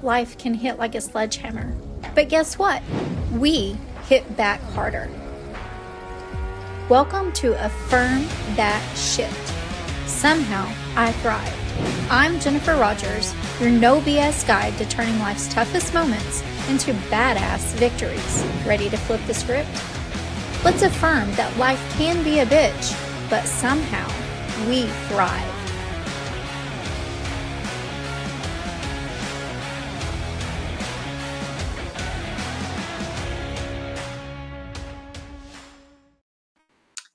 life can hit like a sledgehammer. But guess what? We hit back harder. Welcome to Affirm That Shit. Somehow, I thrive. I'm Jennifer Rogers, your no BS guide to turning life's toughest moments into badass victories. Ready to flip the script? Let's affirm that life can be a bitch, but somehow we thrive.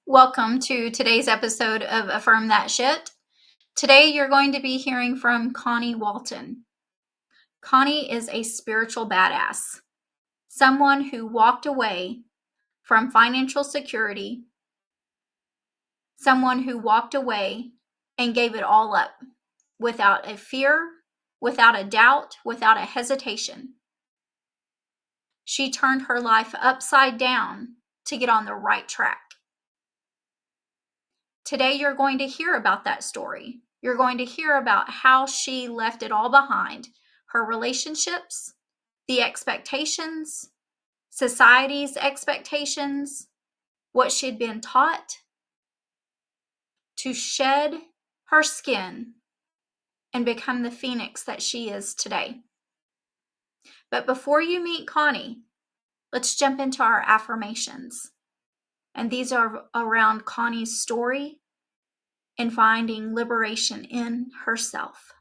Welcome to today's episode of Affirm That Shit. Today you're going to be hearing from Connie Walton. Connie is a spiritual badass, someone who walked away from financial security, someone who walked away and gave it all up without a fear, without a doubt, without a hesitation. She turned her life upside down to get on the right track. Today, you're going to hear about that story. You're going to hear about how she left it all behind, her relationships, the expectations, society's expectations, what she'd been taught, to shed her skin and become the phoenix that she is today. But before you meet Connie, let's jump into our affirmations. And these are around Connie's story and finding liberation in herself.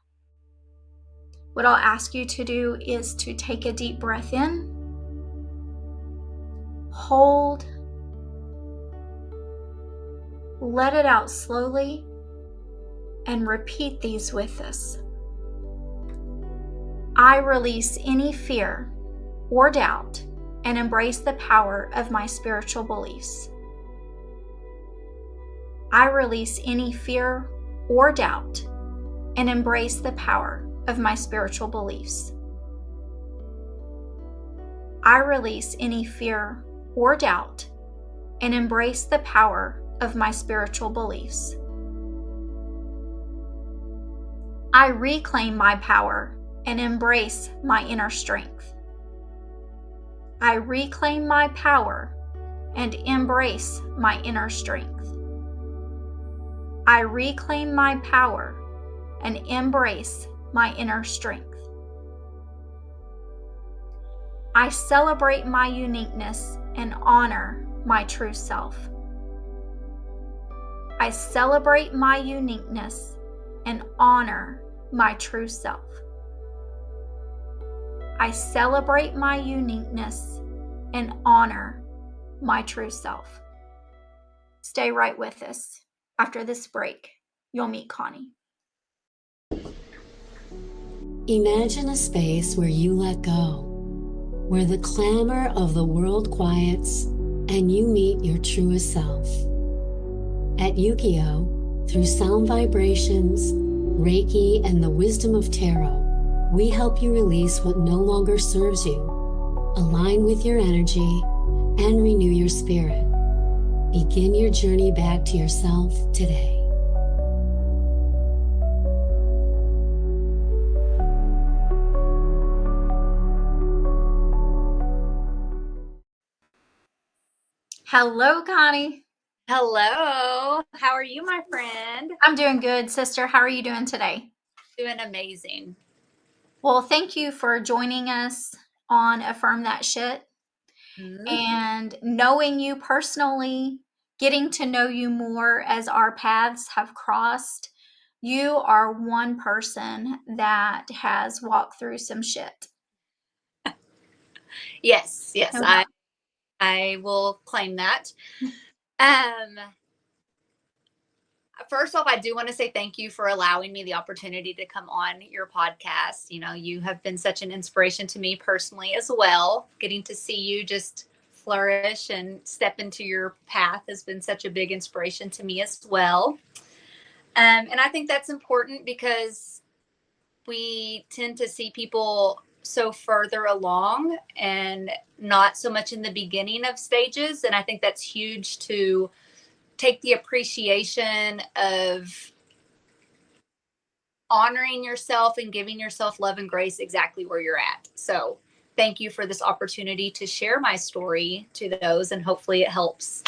What I'll ask you to do is to take a deep breath in, hold, let it out slowly, and repeat these with us. I release any fear or doubt and embrace the power of my spiritual beliefs. I release any fear or doubt and embrace the power of my spiritual beliefs. I release any fear or doubt and embrace the power of my spiritual beliefs. I reclaim my power and embrace my inner strength. I reclaim my power and embrace my inner strength. I reclaim my power and embrace my inner strength. I celebrate my uniqueness and honor my true self. I celebrate my uniqueness and honor my true self. I celebrate my uniqueness and honor my true self. Stay right with us. After this break, you'll meet Connie. Imagine a space where you let go, where the clamor of the world quiets and you meet your truest self. At Yukio, through sound vibrations, Reiki, and the wisdom of tarot, we help you release what no longer serves you, align with your energy, and renew your spirit. Begin your journey back to yourself today. Hello, Connie. Hello. How are you, my friend? I'm doing good, sister. How are you doing today? Doing amazing. Well, thank you for joining us on Affirm That Shit. Mm-hmm. And knowing you personally, getting to know you more as our paths have crossed, you are one person that has walked through some shit. Yes, No I will claim that. First off, I do want to say thank you for allowing me the opportunity to come on your podcast. You know, you have been such an inspiration to me personally as well. Getting to see you just flourish and step into your path has been such a big inspiration to me as well. And I think that's important because we tend to see people so further along and not so much in the beginning of stages. And I think that's huge to take the appreciation of honoring yourself and giving yourself love and grace exactly where you're at. So thank you for this opportunity to share my story to those, and hopefully it helps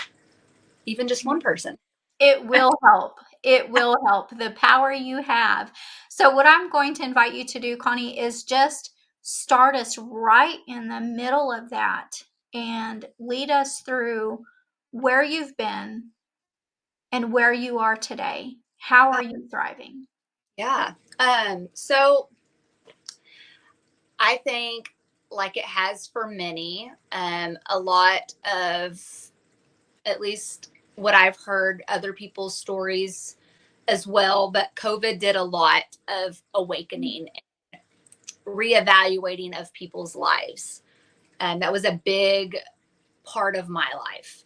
even just one person. It will help. It will help. The power you have. So what I'm going to invite you to do, Connie, is just start us right in the middle of that and lead us through where you've been and where you are today. How are you thriving? Yeah. So I think, like it has for many, a lot of, at least what I've heard other people's stories as well, but COVID did a lot of awakening, reevaluating of people's lives. And that was a big part of my life.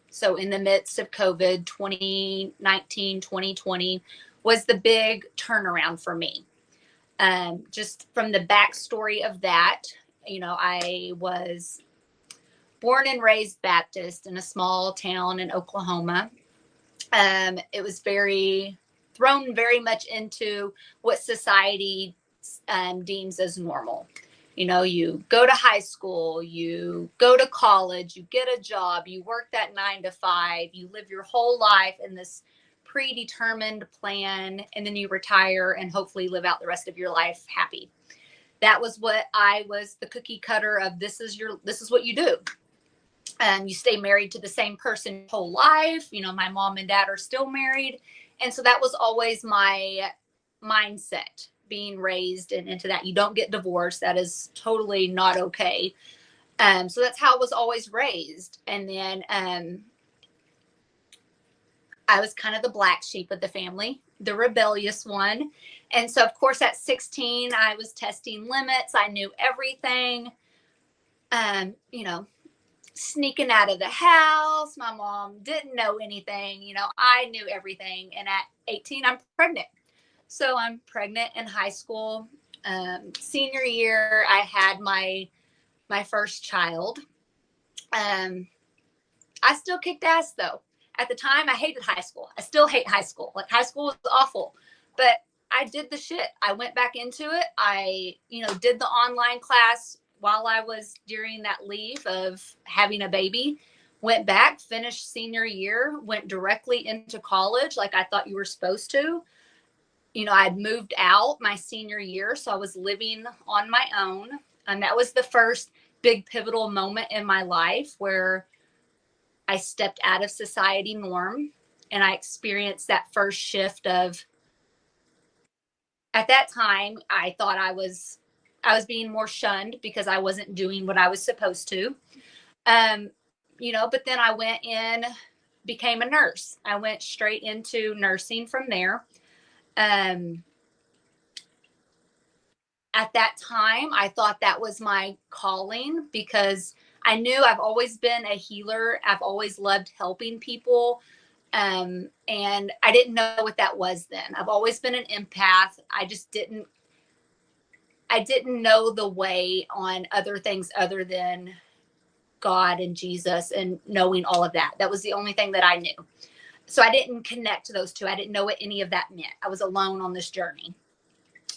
So in the midst of COVID, 2019, 2020 was the big turnaround for me. Just from the backstory of that, I was born and raised Baptist in a small town in Oklahoma. It was thrown very much into what society deems as normal. You go to high school, you go to college, you get a job, you work that 9 to 5, you live your whole life in this predetermined plan, and then you retire and hopefully live out the rest of your life happy. That was what I was, the cookie cutter of this is what you do. You stay married to the same person your whole life. My mom and dad are still married. And so that was always my mindset, being raised into that. You don't get divorced. That is totally not okay. So that's how I was always raised. And then I was kind of the black sheep of the family, the rebellious one. And so, of course, at 16, I was testing limits. I knew everything. Sneaking out of the house. My mom didn't know anything. I knew everything. And at 18, I'm pregnant. So I'm pregnant in high school. Senior year, I had my first child. I still kicked ass, though. At the time, I hated high school. I still hate high school. Like, high school was awful. But I did the shit. I went back into it. I, did the online class while I was during that leave of having a baby, went back, finished senior year, went directly into college like I thought you were supposed to. I'd moved out my senior year, so I was living on my own. And that was the first big pivotal moment in my life where I stepped out of society norm, and I experienced that first shift of, at that time, I thought I was being more shunned because I wasn't doing what I was supposed to. But then I went in, became a nurse. I went straight into nursing from there. At that time, I thought that was my calling because I knew I've always been a healer. I've always loved helping people. And I didn't know what that was then. I've always been an empath. I didn't know the way on other things other than God and Jesus and knowing all of that. That was the only thing that I knew. So I didn't connect to those two. I didn't know what any of that meant. I was alone on this journey.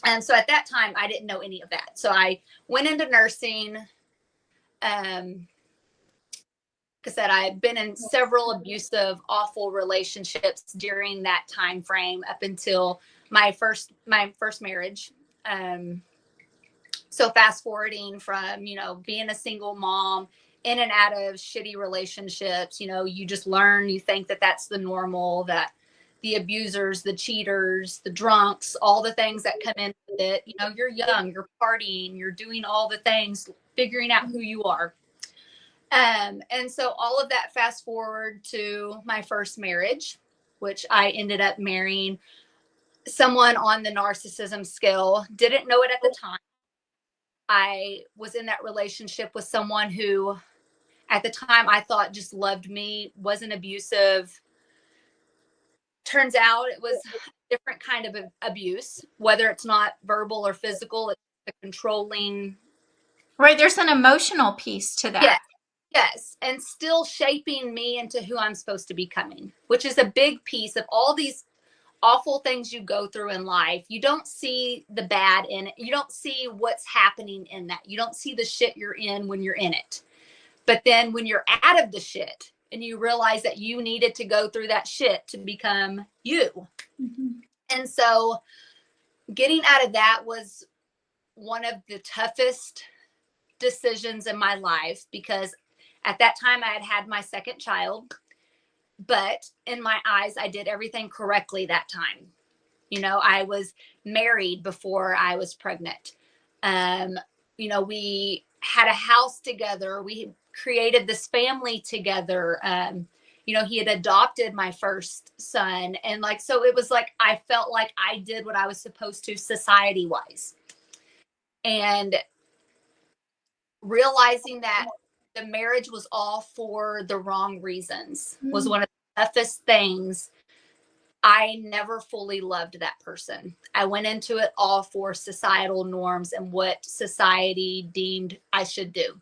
And so at that time, I didn't know any of that. So I went into nursing. Like I said, I had been in several abusive, awful relationships during that time frame up until my first marriage. So fast forwarding from, being a single mom in and out of shitty relationships, you just learn, you think that that's the normal, that the abusers, the cheaters, the drunks, all the things that come in with it. You're young, you're partying, you're doing all the things, figuring out who you are. And so all of that fast forward to my first marriage, which I ended up marrying someone on the narcissism scale. Didn't know it at the time. I was in that relationship with someone who at the time I thought just loved me, wasn't abusive. Turns out it was a different kind of abuse, whether it's not verbal or physical, it's the controlling. Right. There's an emotional piece to that. Yes. And still shaping me into who I'm supposed to be becoming, which is a big piece of all these awful things you go through in life, you don't see the bad in it. You don't see what's happening in that. You don't see the shit you're in when you're in it. But then when you're out of the shit and you realize that you needed to go through that shit to become you. Mm-hmm. And so getting out of that was one of the toughest decisions in my life, because at that time I had my second child, but in my eyes, I did everything correctly that time. You know, I was married before I was pregnant. You know, we had a house together. We created this family together. You know, he had adopted my first son. And like, so it was like, I felt like I did what I was supposed to society wise. And realizing that the marriage was all for the wrong reasons was one of the toughest things. I never fully loved that person. I went into it all for societal norms and what society deemed I should do.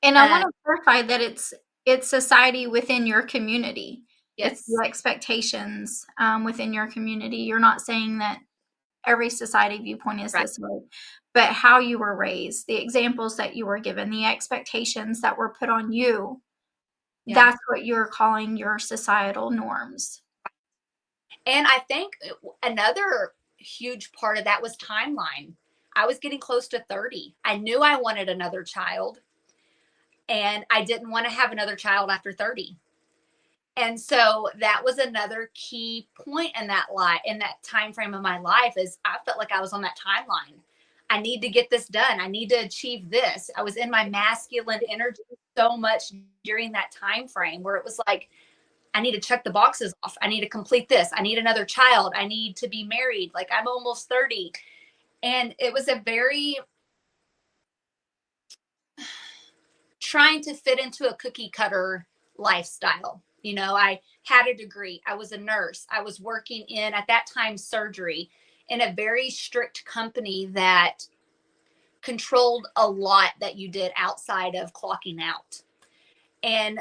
And I want to clarify that it's society within your community. Yes. It's the expectations within your community. You're not saying that every society viewpoint is this way, but how you were raised, the examples that you were given, the expectations that were put on you, that's what you're calling your societal norms. And I think another huge part of that was timeline. I was getting close to 30. I knew I wanted another child, and I didn't want to have another child after 30. And so that was another key point in that time frame of my life, is I felt like I was on that timeline. I need to get this done. I need to achieve this. I was in my masculine energy so much during that time frame, where it was like, I need to check the boxes off. I need to complete this. I need another child. I need to be married. Like, I'm almost 30. And it was a very trying to fit into a cookie cutter lifestyle. You know, I had a degree. I was a nurse. I was working in, at that time, surgery in a very strict company that controlled a lot that you did outside of clocking out. And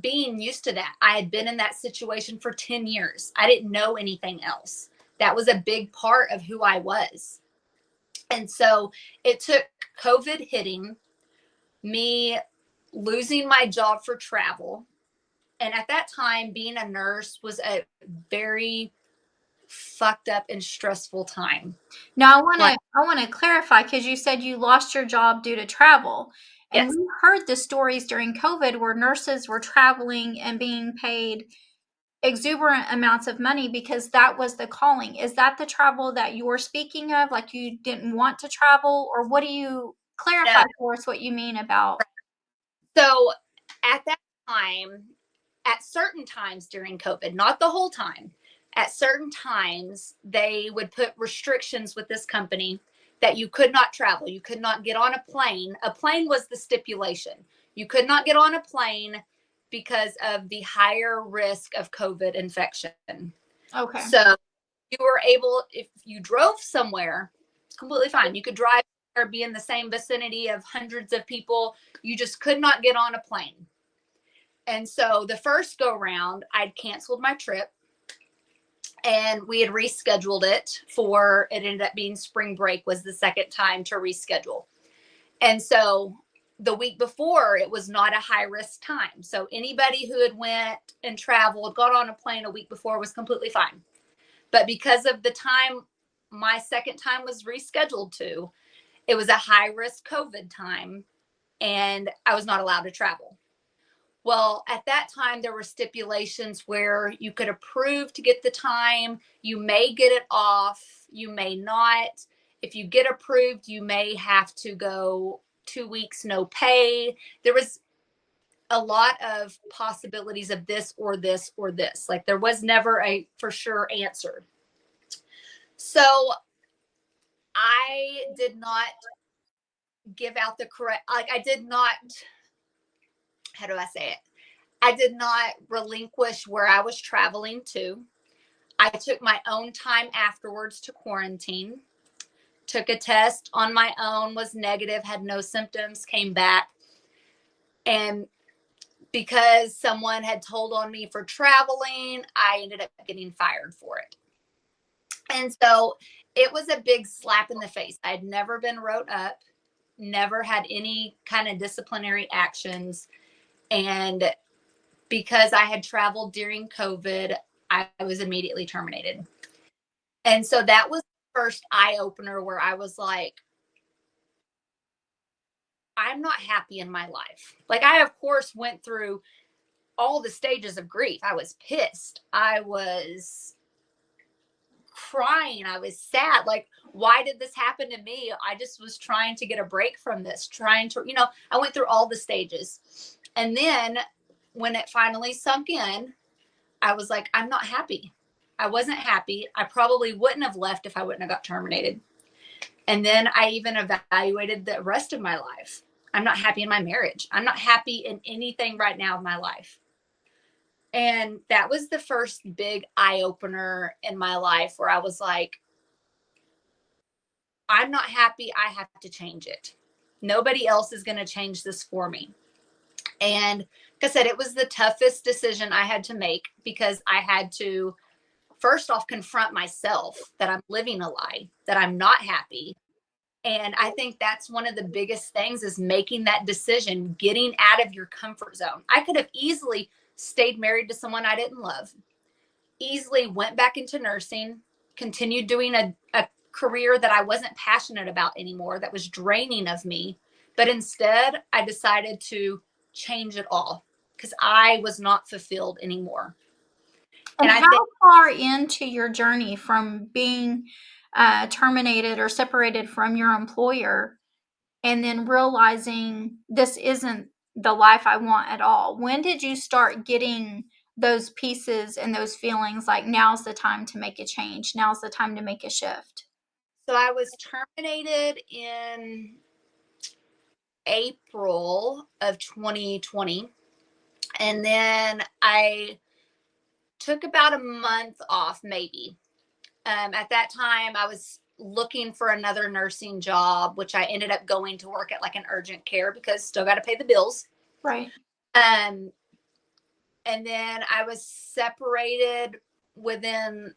being used to that, I had been in that situation for 10 years. I didn't know anything else. That was a big part of who I was. And so it took COVID hitting, me losing my job for travel. And at that time, being a nurse was a very fucked up and stressful time. Now, I want to clarify, because you said you lost your job due to travel. And we heard the stories during COVID where nurses were traveling and being paid exuberant amounts of money because that was the calling. Is that the travel that you're speaking of? Like, you didn't want to travel? Or what do you clarify for us what you mean about? So at that time, at certain times during COVID, not the whole time, at certain times, they would put restrictions with this company that you could not travel. You could not get on a plane. A plane was the stipulation. You could not get on a plane because of the higher risk of COVID infection. Okay. So you were able, if you drove somewhere, it's completely fine. You could drive or be in the same vicinity of hundreds of people. You just could not get on a plane. And so the first go round, I'd canceled my trip, and we had rescheduled it for, it ended up being spring break was the second time to reschedule. And so the week before, it was not a high risk time. So anybody who had went and traveled, got on a plane a week before was completely fine. But because of the time my second time was rescheduled to, it was a high risk COVID time, and I was not allowed to travel. Well, at that time, there were stipulations where you could approve to get the time. You may get it off. You may not. If you get approved, you may have to go 2 weeks, no pay. There was a lot of possibilities of this or this or this. Like, there was never a for sure answer. So I did not give out the correct, like, I did not, how do I say it? I did not relinquish where I was traveling to. I took my own time afterwards to quarantine, took a test on my own, was negative, had no symptoms, came back. And because someone had told on me for traveling, I ended up getting fired for it. And so it was a big slap in the face. I'd never been wrote up, never had any kind of disciplinary actions. And because I had traveled during COVID, I was immediately terminated. And so that was the first eye opener where I was like, I'm not happy in my life. Like, I, of course, went through all the stages of grief. I was pissed. I was crying. I was sad. Like, why did this happen to me? I just was trying to get a break from this, trying to, I went through all the stages. And then when it finally sunk in, I was like, I'm not happy. I wasn't happy. I probably wouldn't have left if I wouldn't have got terminated. And then I even evaluated the rest of my life. I'm not happy in my marriage. I'm not happy in anything right now in my life. And that was the first big eye opener in my life where I was like, I'm not happy. I have to change it. Nobody else is going to change this for me. And like I said, it was the toughest decision I had to make because I had to, first off, confront myself that I'm living a lie, that I'm not happy. And I think that's one of the biggest things is making that decision, getting out of your comfort zone. I could have easily stayed married to someone I didn't love, easily went back into nursing, continued doing a career that I wasn't passionate about anymore, that was draining of me. But instead, I decided to change it all because I was not fulfilled anymore. And how far into your journey from being terminated or separated from your employer and then realizing this isn't the life I want at all, when did you start getting those pieces and those feelings like now's the time to make a change, now's the time to make a shift? So I was terminated in April of 2020. And then I took about a month off, maybe. At that time, I was looking for another nursing job, which I ended up going to work at like an urgent care because still got to pay the bills. Right. And then I was separated within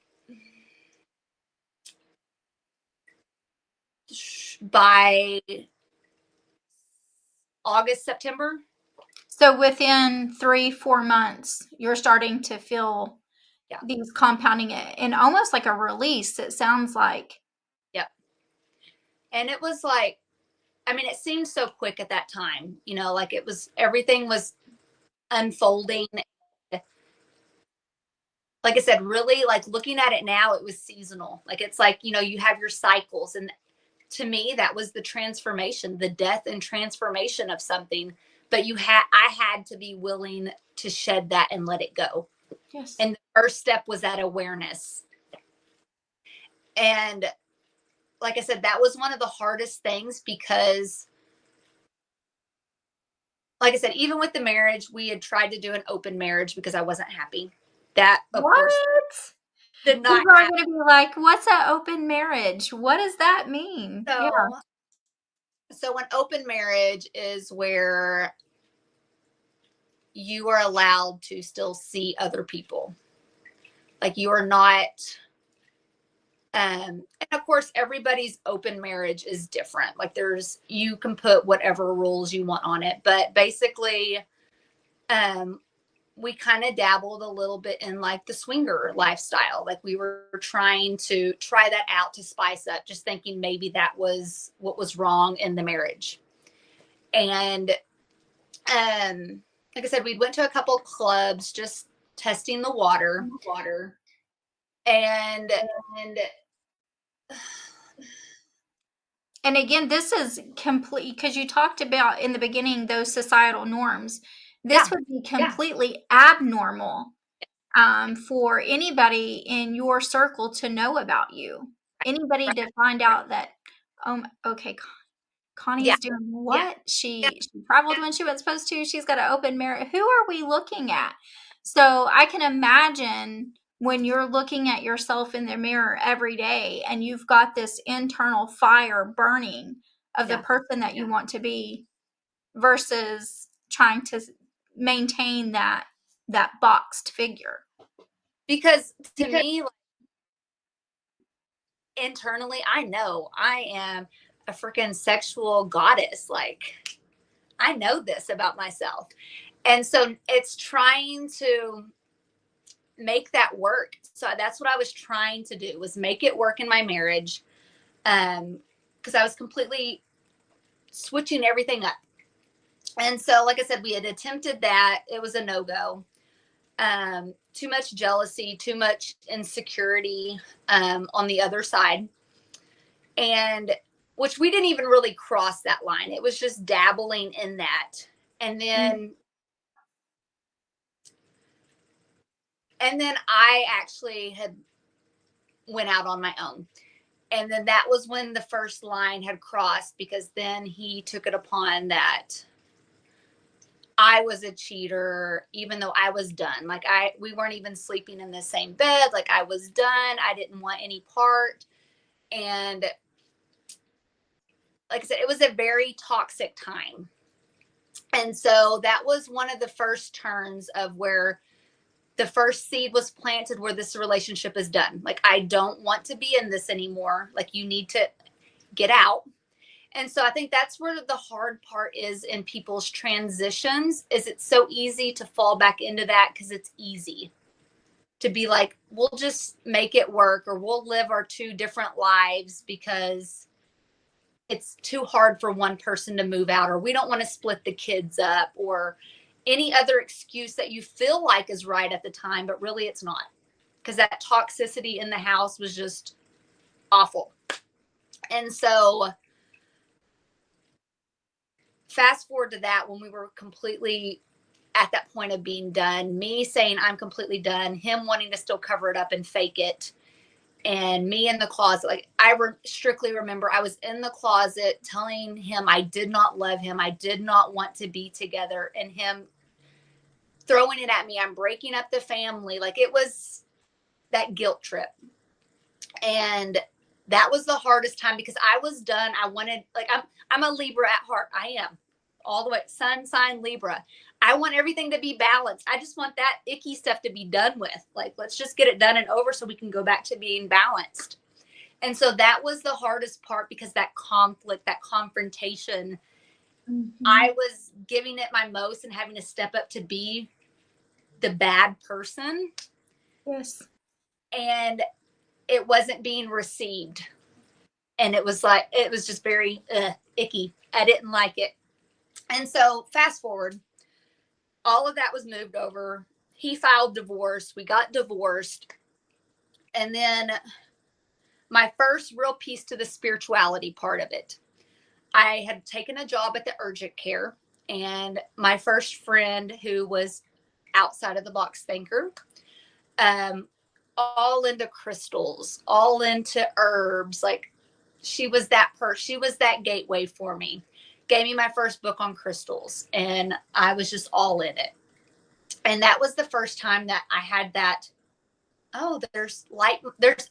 by August, September. So within 3-4 months, you're starting to feel these compounding and almost like a release, it sounds like. Yep. And it was like, I mean, it seemed so quick at that time, like it was, everything was unfolding. Like I said, really, like looking at it now, it was seasonal. Like it's like, you have your cycles. And to me, that was the transformation, the death and transformation of something. But I had to be willing to shed that and let it go. Yes. And the first step was that awareness. And like I said, that was one of the hardest things because, like I said, even with the marriage, we had tried to do an open marriage because I wasn't happy. That, of course, did not People are going to be like, what's an open marriage? What does that mean? So an open marriage is where you are allowed to still see other people. Like you are not, and of course, everybody's open marriage is different. Like you can put whatever rules you want on it, but basically, we kind of dabbled a little bit in like the swinger lifestyle. Like we were trying to try that out to spice up, just thinking maybe that was what was wrong in the marriage. And like I said, we went to a couple clubs, just testing the water. And again, this is complete because you talked about in the beginning those societal norms. This would be completely abnormal for anybody in your circle to know about you. Anybody to find out that, okay, Connie's doing what? She traveled when she wasn't supposed to. She's got an open marriage. Who are we looking at? So I can imagine when you're looking at yourself in the mirror every day and you've got this internal fire burning of the person that you want to be versus trying to maintain that boxed figure. Because to me, like, internally, I know I am a freaking sexual goddess. Like, I know this about myself. And so it's trying to make that work. So that's what I was trying to do, was make it work in my marriage. Because I was completely switching everything up. And so, like I said, we had attempted that. It was a no-go. Too much jealousy, too much insecurity on the other side. And which we didn't even really cross that line. It was just dabbling in that. And then I actually had went out on my own. And then that was when the first line had crossed, because then he took it upon that I was a cheater, even though I was done. Like, we weren't even sleeping in the same bed. Like, I was done. I didn't want any part. And like I said, it was a very toxic time. And so that was one of the first turns of where the first seed was planted, where this relationship is done. Like, I don't want to be in this anymore. Like, you need to get out. And so I think that's where the hard part is in people's transitions, is it's so easy to fall back into that, because it's easy to be like, we'll just make it work, or we'll live our two different lives because it's too hard for one person to move out, or we don't want to split the kids up, or any other excuse that you feel like is right at the time, but really it's not, because that toxicity in the house was just awful. And so fast forward to that, when we were completely at that point of being done, me saying I'm completely done, him wanting to still cover it up and fake it, and me in the closet. Like, I strictly remember I was in the closet telling him I did not love him, I did not want to be together, and him throwing it at me, I'm breaking up the family. Like, it was that guilt trip. And that was the hardest time, because I was done. I wanted, like, I'm a Libra at heart. I am all the way, sun sign Libra. I want everything to be balanced. I just want that icky stuff to be done with. Like, let's just get it done and over so we can go back to being balanced. And so that was the hardest part, because that conflict, that confrontation, I was giving it my most and having to step up to be the bad person. Yes. And it wasn't being received. And it was like, it was just very icky. I didn't like it. And so fast forward, all of that was moved over. He filed divorce. We got divorced. And then my first real piece to the spirituality part of it, I had taken a job at the urgent care. And my first friend, who was outside of the box thinker, all into crystals, all into herbs. Like, she was that person. She was that gateway for me. Gave me my first book on crystals, and I was just all in it. And that was the first time that I had that, oh, there's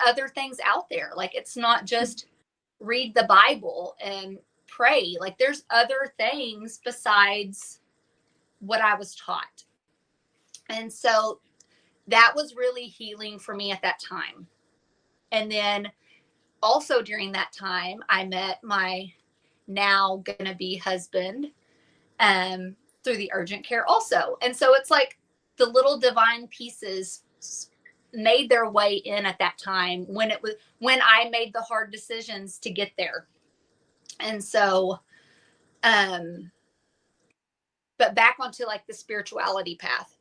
other things out there. Like, it's not just read the Bible and pray. Like, there's other things besides what I was taught. And so that was really healing for me at that time. And then also during that time, I met my now gonna be husband through the urgent care also. And so it's like the little divine pieces made their way in at that time, when I made the hard decisions to get there. And so but back onto like the spirituality path,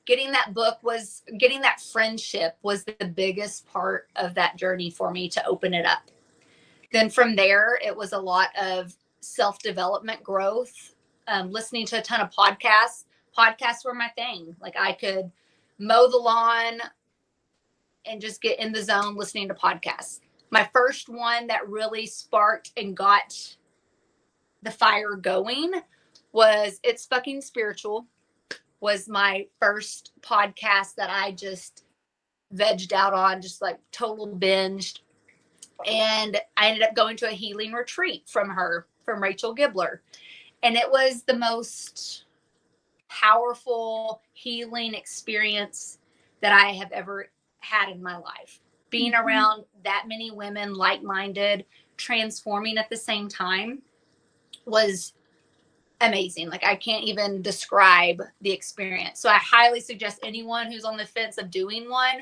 getting that friendship was the biggest part of that journey for me to open it up. Then from there, it was a lot of self-development growth, listening to a ton of podcasts. Podcasts were my thing. Like, I could mow the lawn and just get in the zone listening to podcasts. My first one that really sparked and got the fire going was It's Fucking Spiritual. Was my first podcast that I just vegged out on, just like total binged. And I ended up going to a healing retreat from Rachel Gibbler. And it was the most powerful healing experience that I have ever had in my life. being around that many women, like-minded, transforming at the same time was amazing. Like, I can't even describe the experience. So I highly suggest anyone who's on the fence of doing one,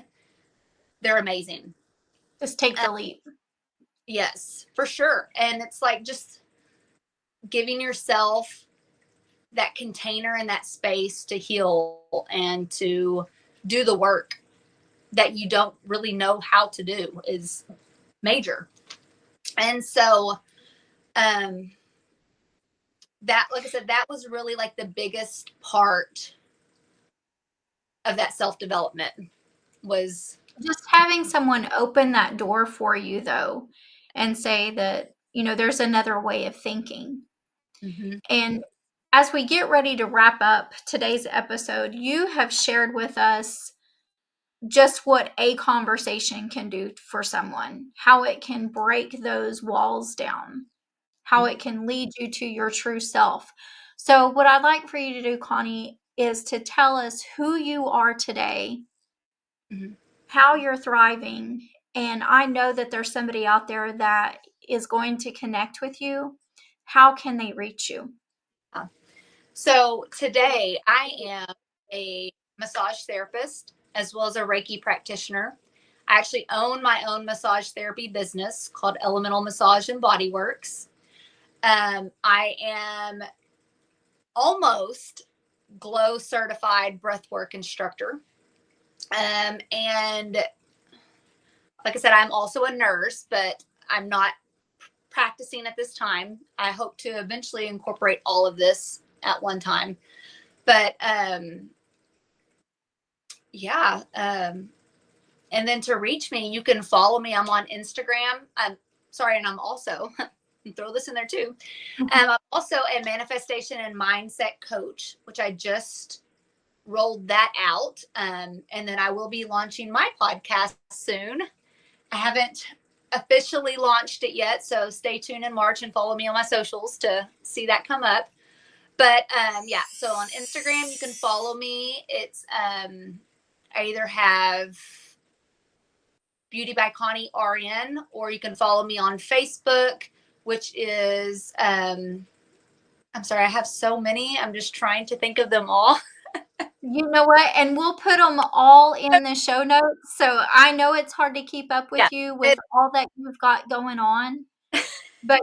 they're amazing. Just take the leap. Yes, for sure. And it's like just giving yourself that container and that space to heal and to do the work that you don't really know how to do is major. And so that, like I said, that was really like the biggest part of that self-development, was just having someone open that door for you, though, and say that, there's another way of thinking. And as we get ready to wrap up today's episode, you have shared with us just what a conversation can do for someone, how it can break those walls down, how it can lead you to your true self. So what I'd like for you to do, Connie, is to tell us who you are today, how you're thriving. And I know that there's somebody out there that is going to connect with you. How can they reach you? So today I am a massage therapist as well as a Reiki practitioner. I actually own my own massage therapy business called Elemental Massage and Body Works. I am almost Glow certified breathwork instructor. And like I said, I'm also a nurse, but I'm not practicing at this time. I hope to eventually incorporate all of this at one time. But and then to reach me, you can follow me. I'm on Instagram. And I'm also throw this in there too. I'm also a manifestation and mindset coach, which I just rolled that out. And then I will be launching my podcast soon. I haven't officially launched it yet, so stay tuned in March and follow me on my socials to see that come up. But so on Instagram you can follow me. It's I either have Beauty by Connie RN, or you can follow me on Facebook, which is I'm sorry, I have so many. I'm just trying to think of them all. You know what? And we'll put them all in the show notes. So I know it's hard to keep up with you with all that you've got going on. But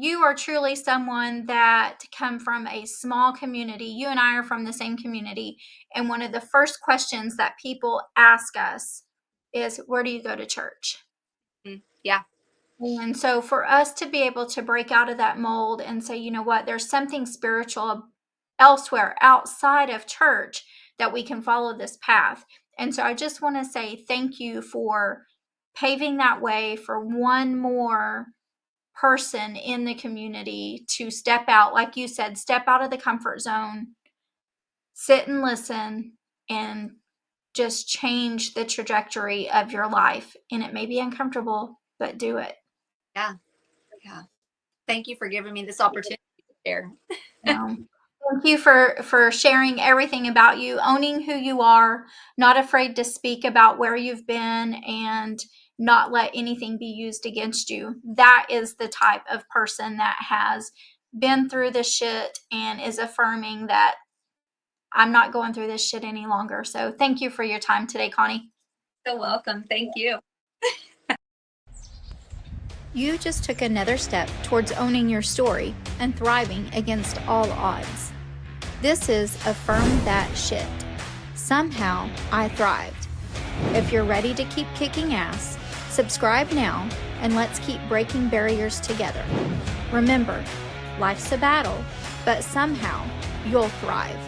you are truly someone that come from a small community. You and I are from the same community. And one of the first questions that people ask us is, where do you go to church? Yeah. And so for us to be able to break out of that mold and say, you know what, there's something spiritual elsewhere outside of church that we can follow this path. And so I just want to say thank you for paving that way for one more person in the community to step out, like you said, step out of the comfort zone, sit and listen, and just change the trajectory of your life. And it may be uncomfortable, but do it. Yeah. Thank you for giving me this opportunity to share. Thank you for sharing everything about you, owning who you are, not afraid to speak about where you've been, and not let anything be used against you. That is the type of person that has been through this shit and is affirming that I'm not going through this shit any longer. So thank you for your time today, Connie. So welcome. Thank you. You just took another step towards owning your story and thriving against all odds. This is Affirm That Shit. Somehow I thrived. If you're ready to keep kicking ass, subscribe now and let's keep breaking barriers together. Remember, life's a battle, but somehow you'll thrive.